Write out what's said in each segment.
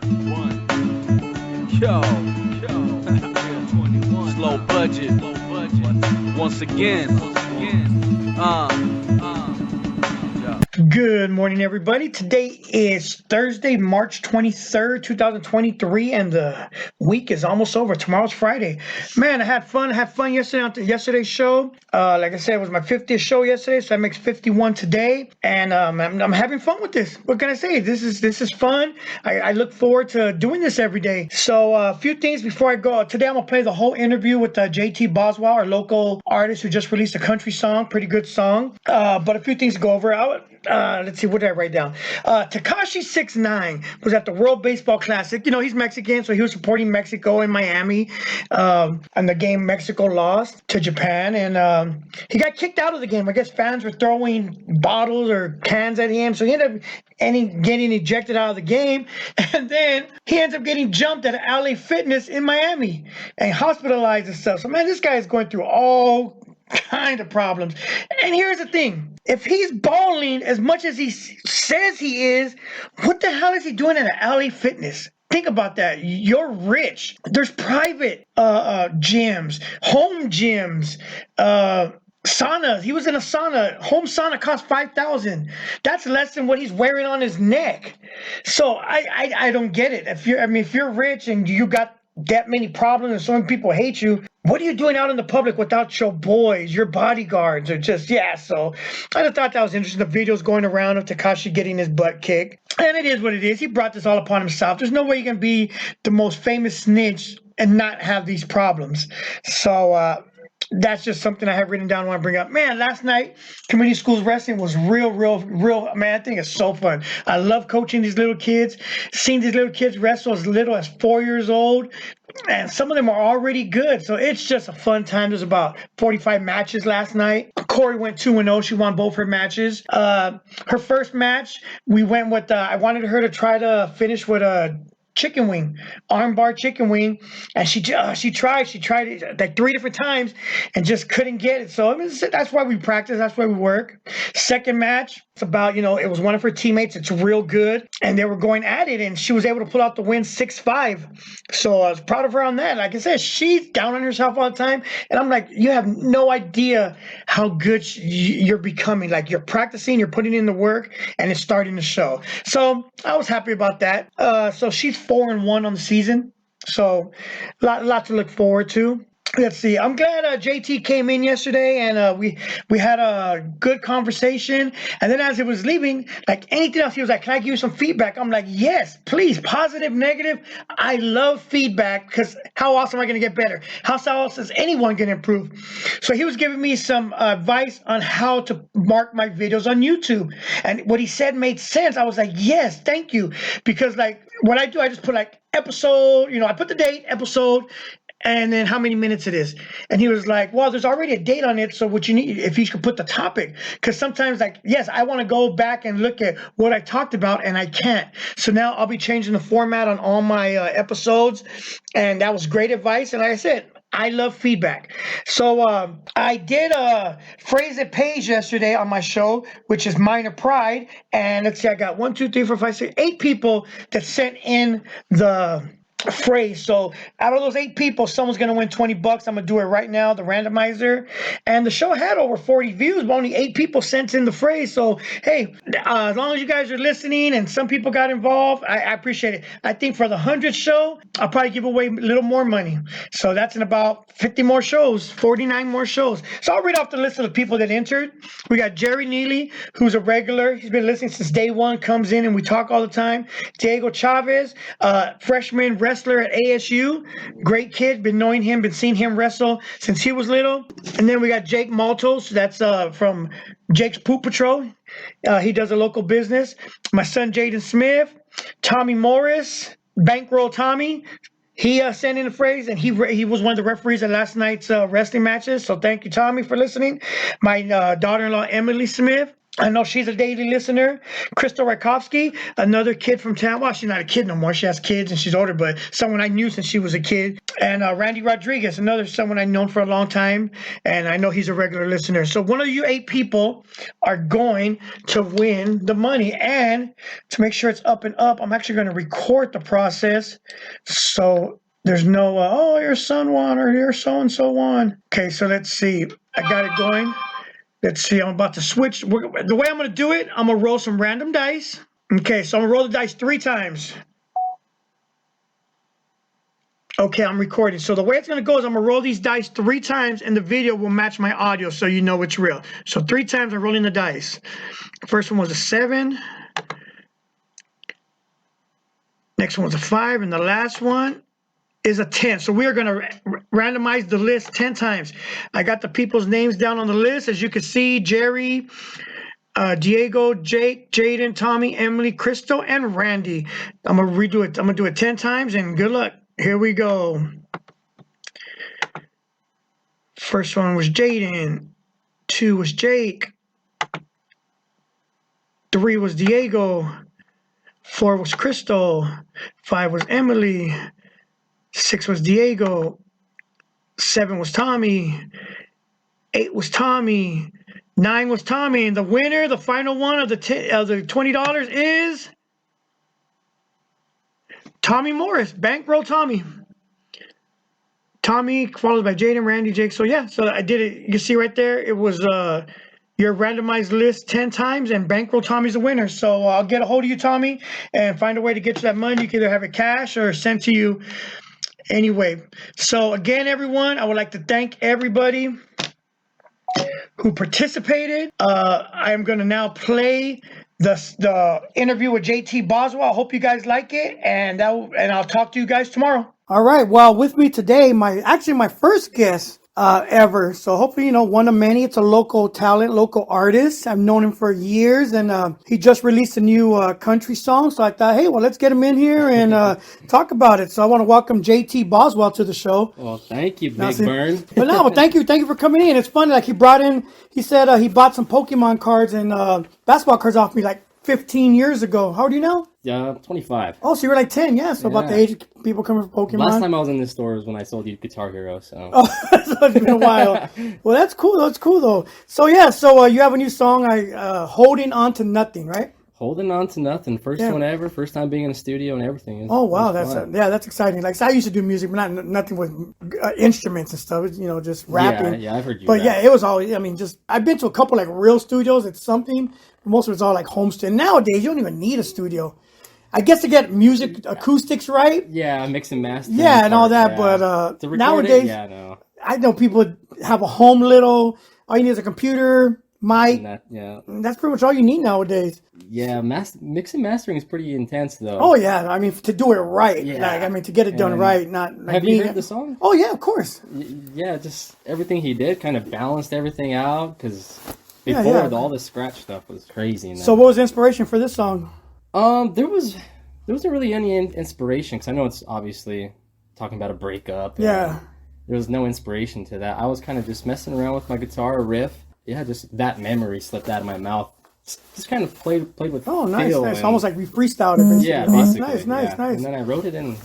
Yo, slow budget. Once again. Yeah. Good morning, everybody. Today is Thursday, March 23rd, 2023, and the week is almost over. Tomorrow's Friday. Man, I had fun. Yesterday on yesterday's show. Like I said, it was my 50th show yesterday, so that makes 51 today. And I'm having fun with this. What can I say? This is fun. I look forward to doing this every day. So a few things before I go. Today I'm going to play the whole interview with JT Boswell, our local artist who just released a country song. Pretty good song. But a few things to go over. Let's see, what did I write down? Tekashi 6ix9ine was at the World Baseball Classic. You know, he's Mexican, so he was supporting Mexico in Miami. And the game Mexico lost to Japan, and he got kicked out of the game. I guess fans were throwing bottles or cans at him, so he ended up getting ejected out of the game. And then he ends up getting jumped at LA Fitness in Miami and hospitalized and stuff. So, man, this guy is going through all kind of problems. And here's the thing. If he's balling as much as he says he is, what the hell is he doing at an LA Fitness? Think about that. You're rich. There's private gyms, home gyms, saunas. He was in a sauna. Home sauna costs $5,000. That's less than what he's wearing on his neck. So I don't get it. If you're rich and you got that many problems and so many people hate you, what are you doing out in the public without your boys, your bodyguards, or just, yeah. So I just thought that was interesting. The videos going around of Tekashi getting his butt kicked. And it is what it is. He brought this all upon himself. There's no way you can be the most famous snitch and not have these problems. So that's just something I have written down. I want to bring up. Man, last night, community schools wrestling was real. Man, I think it's so fun. I love coaching these little kids, seeing these little kids wrestle as little as 4 years old. And some of them are already good. So it's just a fun time. There's about 45 matches last night. Corey went 2-0. She won both her matches. Her first match, we went with, I wanted her to try to finish with a chicken wing, armbar chicken wing, and she tried it like 3 different times and just couldn't get it. So that's why we practice, that's why we work. Second match, it's about, it was one of her teammates. It's real good, and they were going at it, and she was able to pull out the win 6-5. So I was proud of her on that. Like I said, she's down on herself all the time, and I'm like, you have no idea how good you're becoming. Like, you're practicing, you're putting in the work, and it's starting to show. So I was happy about that. So she's 4-1 on the season, so lot to look forward to. Let's see. I'm glad JT came in yesterday, and we had a good conversation. And then as he was leaving, like anything else, he was like, "Can I give you some feedback?" I'm like, "Yes, please. Positive, negative. I love feedback, because how else am I going to get better? How else is anyone going to improve?" So he was giving me some advice on how to mark my videos on YouTube, and what he said made sense. I was like, "Yes, thank you," because like what I do, I just put like episode. I put the date, episode, and then how many minutes it is. And he was like, well, there's already a date on it, so what you need, if you could put the topic, because sometimes, like, yes, I want to go back and look at what I talked about, and I can't. So now I'll be changing the format on all my episodes, and that was great advice. And like I said, I love feedback. So I did a phrase it page yesterday on my show, which is Minor Pride. And let's see, I got 1, 2, 3, 4, 5, 6, 8 people that sent in the phrase. So out of those 8 people, someone's going to win $20. I'm going to do it right now, the randomizer. And the show had over 40 views, but only 8 people sent in the phrase. So, hey, as long as you guys are listening and some people got involved, I appreciate it. I think for the 100th show, I'll probably give away a little more money. So that's in about 50 more shows, 49 more shows. So I'll read off the list of the people that entered. We got Jerry Neely, who's a regular. He's been listening since day one, comes in and we talk all the time. Diego Chavez, freshman wrestler at ASU. Great kid. Been knowing him, been seeing him wrestle since he was little. And then we got Jake Maltos. That's from Jake's Poop Patrol. He does a local business. My son, Jaden Smith. Tommy Morris. Bankroll Tommy. He sent in a phrase, and he was one of the referees at last night's wrestling matches. So thank you, Tommy, for listening. My daughter-in-law, Emily Smith. I know she's a daily listener. Crystal Rakovsky, another kid from town. Well, she's not a kid no more. She has kids and she's older, but someone I knew since she was a kid. And Randy Rodriguez, another someone I've known for a long time. And I know he's a regular listener. So one of you 8 people are going to win the money. And to make sure it's up and up, I'm actually going to record the process. So there's no, oh, your son won or your so-and-so won. Okay, so let's see. I got it going. Let's see, I'm about to switch. The way I'm going to do it, I'm going to roll some random dice. Okay, so I'm going to roll the dice 3 times. Okay, I'm recording. So the way it's going to go is I'm going to roll these dice 3 times, and the video will match my audio so you know it's real. So 3 times I'm rolling the dice. First one was a 7. Next one was a 5, and the last one is a 10. So we are going to randomize the list 10 times. I got the people's names down on the list. As you can see, Jerry, Diego, Jake, Jaden, Tommy, Emily, Crystal, and Randy. I'm going to redo it. I'm going to do it 10 times, and good luck. Here we go. First one was Jaden. 2 was Jake. 3 was Diego. 4 was Crystal. 5 was Emily. 6 was Diego. 7 was Tommy. 8 was Tommy. 9 was Tommy. And the winner, the final one of the $20 is Tommy Morris. Bankroll Tommy. Tommy followed by Jaden, Randy, Jake. So yeah, so I did it. You can see right there, it was your randomized list 10 times, and Bankroll Tommy's the winner. So I'll get a hold of you, Tommy, and find a way to get you that money. You can either have it cash or sent to you. Anyway, so again, everyone, I would like to thank everybody who participated. I am going to now play the interview with JT Boswell. I hope you guys like it, and I'll talk to you guys tomorrow. All right. Well, with me today, my first guest ever. So hopefully, one of many. It's a local talent, local artist. I've known him for years, and he just released a new country song. So I thought, hey, well, let's get him in here and talk about it. So I want to welcome JT Boswell to the show. Well, thank you, Big Burn. But thank you for coming in. It's funny, like he said he bought some Pokemon cards and basketball cards off me like 15 years ago. How old are you now? 25. Oh, so you were like 10, yeah. So about the age of people coming from Pokemon. Last time I was in this store was when I sold you Guitar Hero, so. Oh, so it's been a while. Well, that's cool. That's cool, though. So, yeah, you have a new song, Holding On to Nothing, right? Holding On to Nothing. First one ever. First time being in a studio and everything. Oh, wow. That's exciting. Like, so I used to do music, but nothing with instruments and stuff. Just rapping. Yeah, I've heard you But, rap. yeah, it was always, I've been to a couple, like, real studios. It's something. Most of it's all, like, home studio. Nowadays, you don't even need a studio. I guess to get music acoustics right. Yeah, mix and master. Yeah, and all that. Yeah. But nowadays, I know people have a home little. All you need is a computer, mic. That's pretty much all you need nowadays. Yeah, mix and mastering is pretty intense, though. Oh yeah, to do it right. Yeah. Like, to get it done right. Not like have you heard the song? Oh yeah, of course. Yeah, just everything he did kind of balanced everything out because before all the scratch stuff was crazy. So what was the inspiration for this song? There wasn't really any inspiration because I know it's obviously talking about a breakup. Yeah. There was no inspiration to that. I was kind of just messing around with my guitar riff. Yeah, just that memory slipped out of my mouth. Just kind of played with. Oh, nice. Almost like we freestyled it. Basically. Yeah, basically. Nice. And then I wrote it in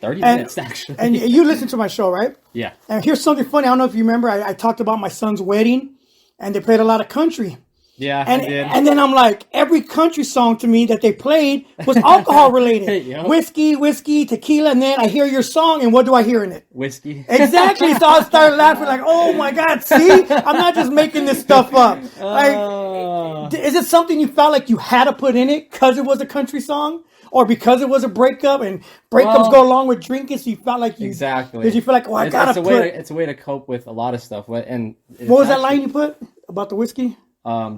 30 minutes actually. And you listened to my show, right? Yeah. And here's something funny. I don't know if you remember. I talked about my son's wedding, and they played a lot of country. Yeah, I did. And then I'm like, every country song to me that they played was alcohol related. Yep. Whiskey, tequila, and then I hear your song, and what do I hear in it? Whiskey. Exactly. So I started laughing like, oh my God, see? I'm not just making this stuff up. Like, is it something you felt like you had to put in it because it was a country song? Or because it was a breakup, and breakups go along with drinking, so you felt like you... Exactly. Did you feel like, I gotta put... It's a way to cope with a lot of stuff. And what was that line you put about the whiskey?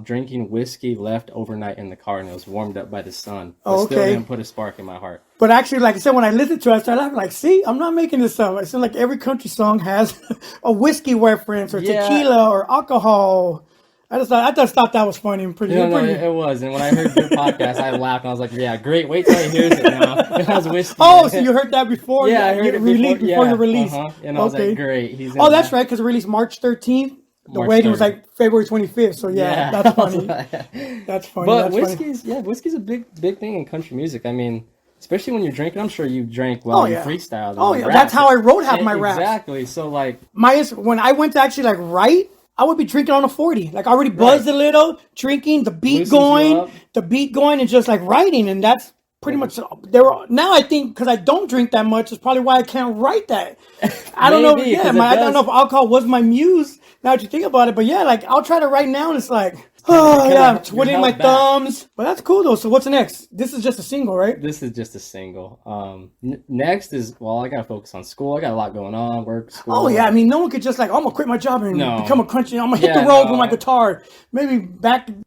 Drinking whiskey left overnight in the car, and it was warmed up by the sun. Oh, okay. Still didn't put a spark in my heart. But actually, like I said, when I listened to it, I started laughing like, see, I'm not making this up. I said like every country song has a whiskey reference or tequila or alcohol. I just thought that was funny and pretty. No, it was. And when I heard your podcast, I laughed. And I was like, yeah, great. Wait till he hears it now. It has whiskey. Oh, so you heard that before? Yeah, I heard it before your release. And I was like, great. That's right, because it released March 13th. The March wedding was 3rd. like February 25th. So yeah, that's funny. That's funny. But that's funny. whiskey's a big thing in country music. I mean, especially when you're drinking. I'm sure you drank while you freestyled. Oh yeah, that's how I wrote half my raps. Exactly. So like, when I went to actually like write, I would be drinking on a 40. Like already buzzed a little, drinking, the beat going, and just like writing, and that's pretty much now I think because I don't drink that much is probably why I can't write that. I don't know. Yeah, I don't know if alcohol was my muse. Now that you think about it, but yeah, like I'll try to write now, and it's like, oh yeah, twiddling my thumbs. But that's cool though. So what's next? This is just a single, right? This is just a single. Next is I gotta focus on school. I got a lot going on, work, school. Oh yeah, I mean, no one could just like, I'm gonna quit my job and become a country. I'm gonna hit the road with my guitar. Maybe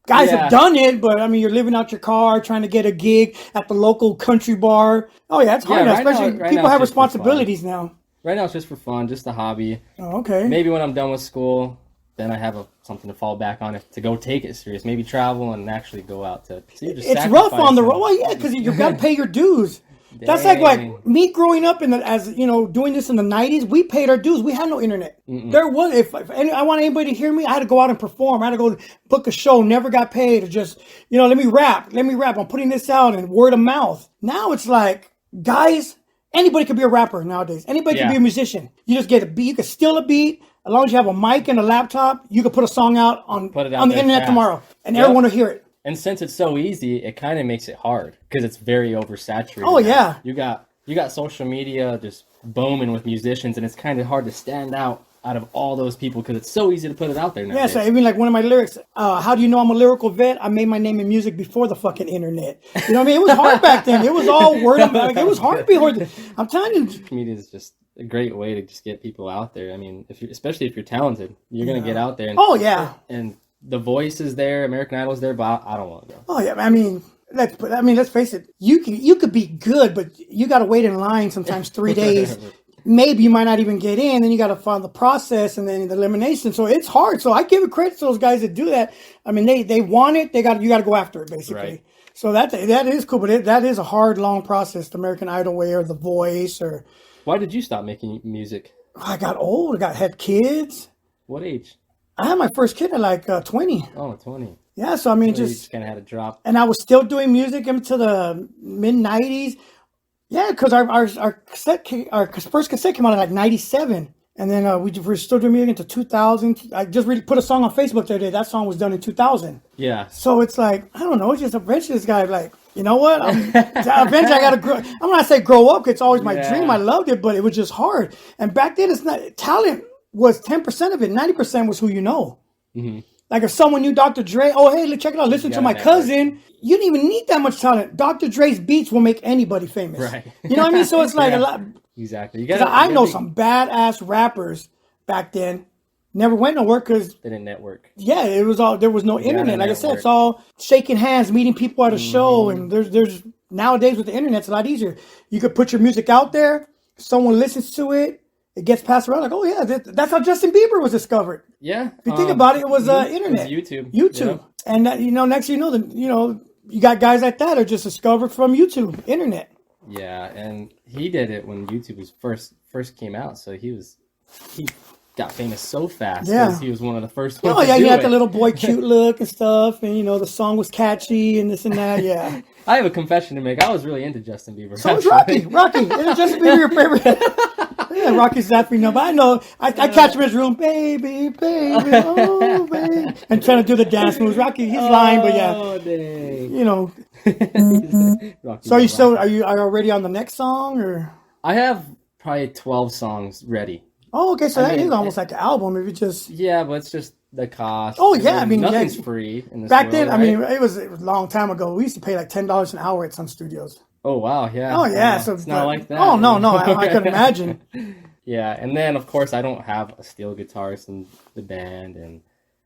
guys have done it, but I mean, you're living out your car, trying to get a gig at the local country bar. Oh yeah, it's hard, especially people have responsibilities now. Right now, it's just for fun, just a hobby. Oh, okay. Maybe when I'm done with school, then I have something to fall back on to go take it serious. Maybe travel and actually go out to. So it's rough on the road. Well, yeah, because you've got to pay your dues. That's like me growing up as you know, doing this in the 90s. We paid our dues. We had no internet. There was if I want anybody to hear me, I had to go out and perform. I had to go book a show. Never got paid. Or just let me rap. I'm putting this out and word of mouth. Now it's like guys. Anybody could be a rapper nowadays. Anybody can be a musician. You just get a beat. You can steal a beat. As long as you have a mic and a laptop, you can put a song out on the internet tomorrow. And everyone will hear it. And since it's so easy, it kind of makes it hard. Because it's very oversaturated. Oh, yeah. You got social media just booming with musicians. And it's kind of hard to stand out of all those people. Because it's so easy to put it out there nowadays. Yeah, so I mean, like one of my lyrics, how do you know I'm a lyrical vet? I made my name in music before the fucking internet. You know what I mean? It was hard back then. It was all word of mouth. It was hard to be hard. I'm telling you. Comedian is just a great way to just get people out there. I mean, especially if you're talented, you're going to get out there. And, and the voice is there, American Idol's there, but I don't want to go. Oh, yeah. I mean, let's face it. You could be good, but you got to wait in line sometimes 3 days. Maybe you might not even get in, then you got to follow the process and then the elimination. So it's hard. So I give it credit to those guys that do that. I mean, they want it. You got to go after it, basically. Right. So that is cool, but that is a hard, long process. The American Idol way or The Voice or. Why did you stop making music? I got old. Had kids. What age? I had my first kid at like 20. Oh, 20. Yeah, so I mean, you just kind of had a drop. And I was still doing music into the mid 90s. Yeah, because our first cassette came out in like 97. And then we were still doing music into 2000. I just really put a song on Facebook the other day. That song was done in 2000. Yeah. So it's like, I don't know, it's just eventually this guy like, you know what? Eventually I got to grow. I'm not say grow up. It's always my dream. I loved it, but it was just hard. And back then, talent was 10% of it. 90% was who you know. Mm-hmm. Like if someone knew Dr. Dre, oh, hey, check it out. Listen to my cousin. You didn't even need that much talent. Dr. Dre's beats will make anybody famous. Right. You know what I mean? So it's like a lot. Exactly. I know some badass rappers back then. Never went nowhere because they didn't network. Yeah, there was no internet. Like I said, it's all shaking hands, meeting people at a show, and there's nowadays with the internet, it's a lot easier. You could put your music out there, someone listens to it, it gets passed around. Like, oh yeah, that's how Justin Bieber was discovered. Yeah, if you think about it, it was internet, it was YouTube, and next you got guys like that are just discovered from YouTube, internet. Yeah, and he did it when YouTube was first came out, so he got famous so fast because he was one of the first ones. Oh yeah, he had the little boy cute look and stuff, and the song was catchy and this and that. Yeah. I have a confession to make. I was really into Justin Bieber. So was Rocky. Is Justin Bieber your favorite? Yeah, Rocky's definitely no, but I know I catch him in his room, baby, oh baby, and trying to do the dance moves. Rocky, he's lying, but yeah, dang. So are you already on the next song or? I have probably 12 songs ready. Oh, okay. So that is almost like an album. If you just but it's just the cost. Oh yeah, I mean nothing's free in this back world, then. right? I mean, it was a long time ago. We used to pay like $10 an hour at some studios. Oh wow, yeah. Oh yeah, so it's not like that. Oh no, I could imagine. Yeah, and then of course I don't have a steel guitarist in the band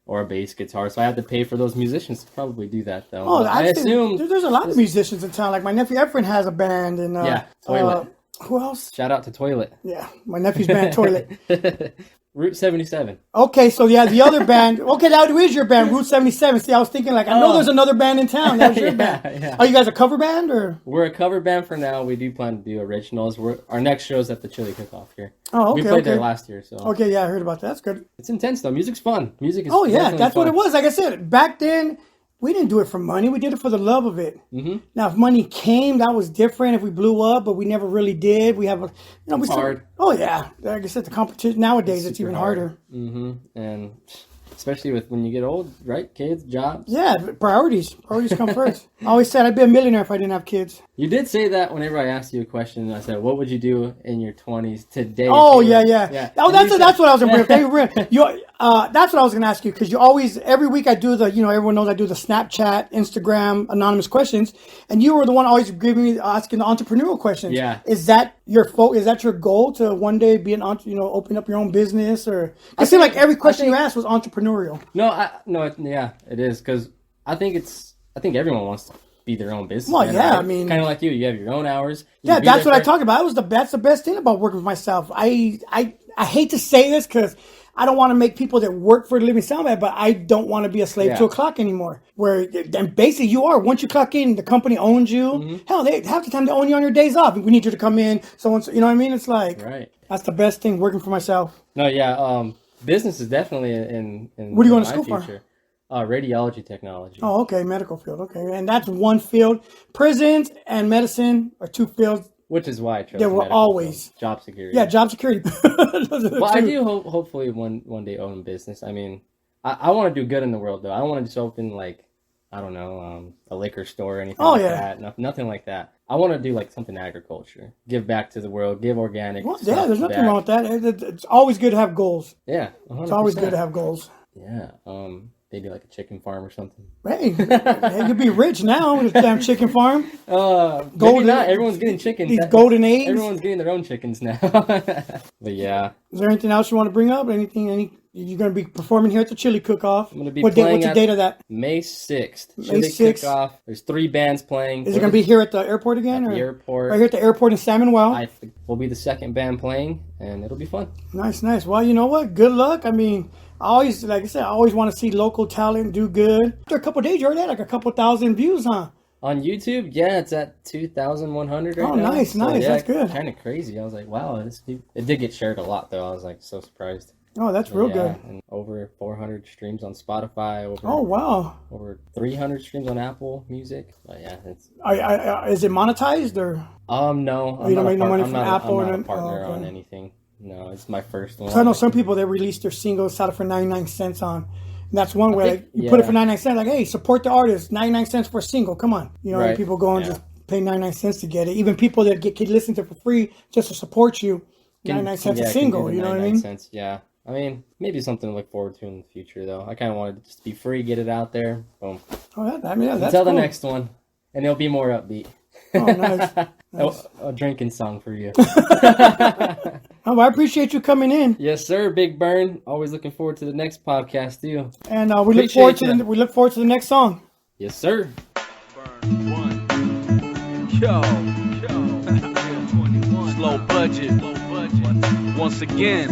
or a bass guitar, so I have to pay for those musicians to probably do that though. Oh, I assume there's a lot of musicians in town. Like my nephew Efren has a band, and Toilet. Who else? Shout out to Toilet. Yeah, my nephew's band Toilet. Route 77. Okay, so yeah, the other band. Okay, that is your band, Route 77. See, I was thinking like, I know there's another band in town. That was your band. Yeah. Are you guys a cover band or? We're a cover band for now. We do plan to do originals. Our next show's at the Chili Cook-Off here. Oh, okay. We played there last year, so. Okay, yeah, I heard about that. That's good. It's intense though. Music's fun. Music is. Oh yeah, that's fun. what it was. Like I said, back then. We didn't do it for money. We did it for the love of it. Mm-hmm. Now, if money came, that was different. If we blew up, but we never really did. We have, It's hard. Oh yeah, like I said, the competition nowadays it's even harder. Mm-hmm. And especially with when you get old, right? Kids, jobs. Yeah, priorities come first. I always said I'd be a millionaire if I didn't have kids. You did say that whenever I asked you a question. I said, "What would you do in your 20s today?" Oh yeah. Oh, that's what I was gonna bring up. That's what I was gonna ask you because you always every week I do the everyone knows I do the Snapchat, Instagram anonymous questions, and you were the one always asking the entrepreneurial questions. Yeah. Is that your Is that your goal to one day be an open up your own business or? I seem like every question you asked was entrepreneurial. Yeah, it is because I think everyone wants to be their own business. Well, yeah, right? I mean, kind of like you have your own hours. Yeah, that's what I talk about. That's the best thing about working for myself. I hate to say this because I don't want to make people that work for a living sound bad, but I don't want to be a slave to a clock anymore. Where then basically you are. Once you clock in, the company owns you. Mm-hmm. Hell, half the time they own you on your days off. We need you to come in. So you know what I mean? It's like that's the best thing working for myself. No, yeah. Business is definitely in what do you want to school future. Radiology technology. Oh, okay, medical field. Okay, and that's one field. Prisons and medicine are two fields. Which is why I chose. They were always field. Job security. Yeah, job security. Well, I do hopefully one day own a business. I mean, I want to do good in the world though. I don't want to just open like I don't know a liquor store or anything that. Nothing like that. I want to do like something agriculture. Give back to the world. Give organic. Well, yeah, there's nothing wrong with that. It's always good to have goals. Yeah, 100%. It's always good to have goals. Yeah. Maybe like a chicken farm or something. Hey, you'd be rich now with a damn chicken farm. Maybe not. Everyone's getting chickens. These golden eggs. Everyone's getting their own chickens now. But yeah. Is there anything else you want to bring up? Anything? You're going to be performing here at the Chili Cook-Off. I'm going to be playing. What's the date of that? May 6th. May 6th. Cook-Off. There's 3 bands playing. Is it going to be here at the airport again? At the airport. Right here at the airport in Salmon Well? We'll be the second band playing, and it'll be fun. Nice. Well, you know what? Good luck. I mean, like I said, I always want to see local talent do good. After a couple of days, you already had like a couple thousand views, huh? On YouTube, yeah, it's at 2,100 right now. Oh, nice. That's good. Kind of crazy. I was like, wow, it did get shared a lot, though. I was like so surprised. Oh, that's real good. And over 400 streams on Spotify. Over 300 streams on Apple Music. But yeah, is it monetized or? No. You don't make no money from Apple? I'm not a partner on anything. No, it's my first one. So I know some people that release their singles, sell it for 99 cents on. And that's one way. You put it for 99 cents. Like, hey, support the artist. 99 cents for a single. Come on. You know, people go and just pay 99 cents to get it. Even people that can listen to it for free just to support you. 99 cents a single. You know what I mean? Cents, yeah. I mean, maybe something to look forward to in the future, though. I kind of wanted it just to be free, get it out there. Boom. Oh, that's Until the next one. And it'll be more upbeat. Oh, nice. A drinking song for you. I appreciate you coming in. Yes, sir, Big Burn. Always looking forward to the next podcast, too. And we look forward to the next song. Yes, sir. Burn one. Yo. Slow budget. Once again.